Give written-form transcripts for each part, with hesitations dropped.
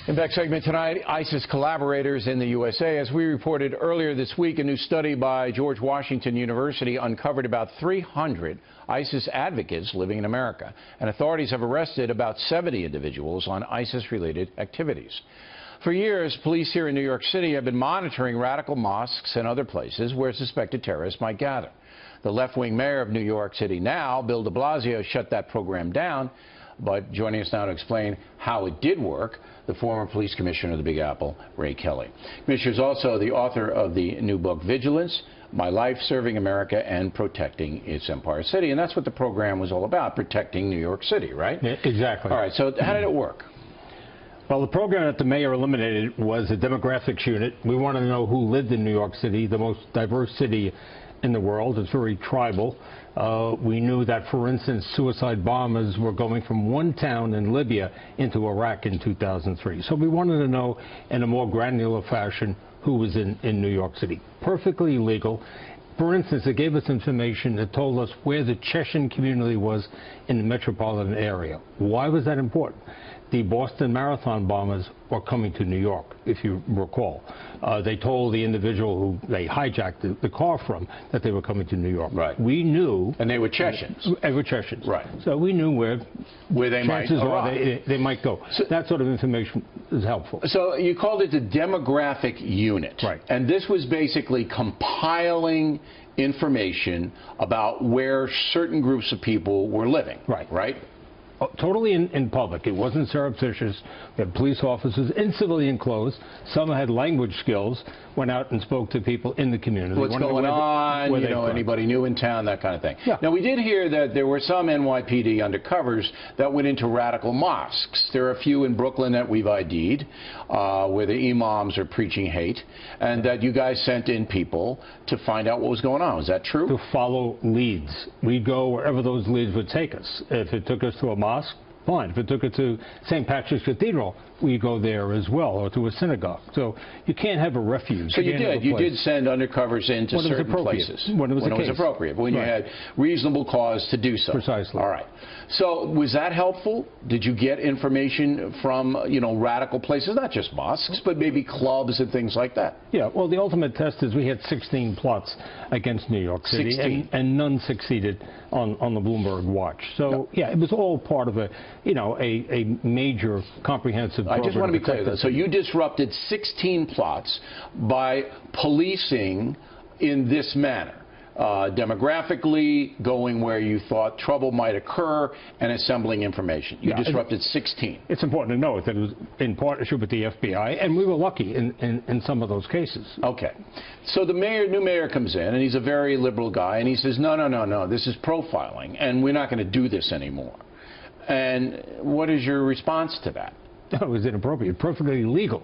In back segment tonight, ISIS collaborators in the USA. As we reported earlier this week, a new study by George Washington University uncovered about 300 ISIS advocates living in America, and authorities have arrested about 70 individuals on ISIS-related activities. For years, police here in New York City have been monitoring radical mosques and other places where suspected terrorists might gather. The left-wing mayor of New York City now, Bill de Blasio, shut that program down. But joining us now to explain how it did work, the former police commissioner of the Big Apple, Ray Kelly. Commissioner is also the author of the new book, Vigilance, My Life Serving America and Protecting Its Empire City. And that's what the program was all about, protecting New York City, right? Yeah, exactly. All right, so how did it work? Well, the program that the mayor eliminated was a demographics unit. We wanted to know who lived in New York City, the most diverse city in the world. It's very tribal. We knew that, for instance, suicide bombers were going from one town in Libya into Iraq in 2003. So we wanted to know in a more granular fashion who was in New York City. Perfectly legal. For instance, it gave us information that told us where the Chechen community was in the metropolitan area. Why was that important? The Boston Marathon bombers were coming to New York, if you recall. They told the individual who they hijacked the car from that they were coming to New York. Right. We knew. And they were Chechens. They were Chechens. Right. So we knew where they might arrive. They might go. So that sort of information is helpful. So you called it the demographic unit. Right. And this was basically compiling information about where certain groups of people were living. Right. Right? Totally in public. It wasn't surreptitious. We had police officers in civilian clothes. Some had language skills, went out and spoke to people in the community. What's going on, you know, anybody new in town, that kind of thing. Yeah. Now, we did hear that there were some NYPD undercovers that went into radical mosques. There are a few in Brooklyn that we've ID'd, where the imams are preaching hate, and that you guys sent in people to find out what was going on. Is that true? To follow leads. We'd go wherever those leads would take us. If it took us to a mosque, fine. If it took it to St. Patrick's Cathedral, we go there as well, or to a synagogue. So you can't have a refuge. So you did send undercovers into certain places. When it was appropriate. When you had reasonable cause to do so. Precisely. All right. So was that helpful? Did you get information from, you know, radical places, not just mosques, but maybe clubs and things like that? Yeah. Well, the ultimate test is we had 16 plots against New York City, 16. and none succeeded on the Bloomberg watch. So yeah, it was all part of a major comprehensive program. I just want to be clear, though. So you disrupted 16 plots by policing in this manner, demographically, going where you thought trouble might occur, and assembling information. You disrupted 16. It's important to note that it was in partnership with the FBI, and we were lucky in some of those cases. Okay. So the new mayor comes in, and he's a very liberal guy, and he says, no, this is profiling, and we're not going to do this anymore. And what is your response to that? It was inappropriate, perfectly legal.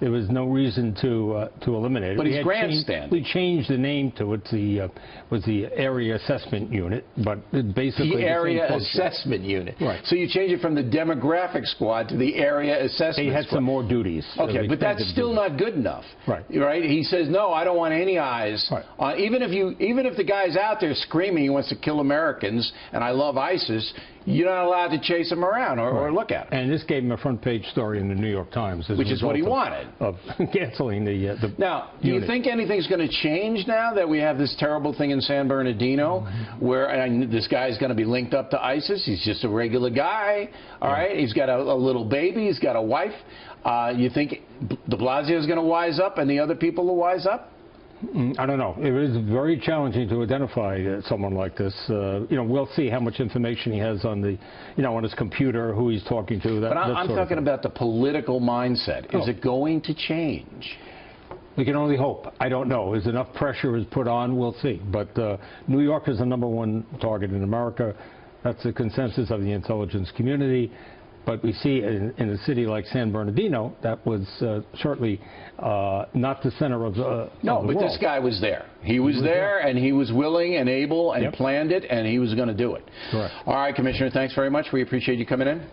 There was no reason to eliminate it. But he's grandstanding. We changed the name to it. Was the Area Assessment Unit, but basically the Area Assessment Unit. Right. So you change it from the Demographic Squad to the Area Assessment Squad. He had some more duties. Okay, but that's still not good enough. Right. Right. He says, no, I don't want any eyes. Right. Even if the guy's out there screaming he wants to kill Americans and I love ISIS, you're not allowed to chase him around or look at him. And this gave him a front-page story in the New York Times. Which is what he wanted. Of canceling the Now, do you think anything's going to change now that we have this terrible thing in San Bernardino where this guy's going to be linked up to ISIS? He's just a regular guy, all right? He's got a little baby. He's got a wife. You think de Blasio is going to wise up and the other people will wise up? I don't know. It is very challenging to identify someone like this. We'll see how much information he has on on his computer, who he's talking to. But I'm talking about the political mindset. Is it going to change? We can only hope. I don't know. As enough pressure is put on, we'll see. But New York is the #1 target in America. That's the consensus of the intelligence community. But we see in a city like San Bernardino, that was certainly not the center of the No, but this guy was there. He was there, and he was willing and able and planned it, and he was going to do it. Correct. All right, Commissioner, thanks very much. We appreciate you coming in.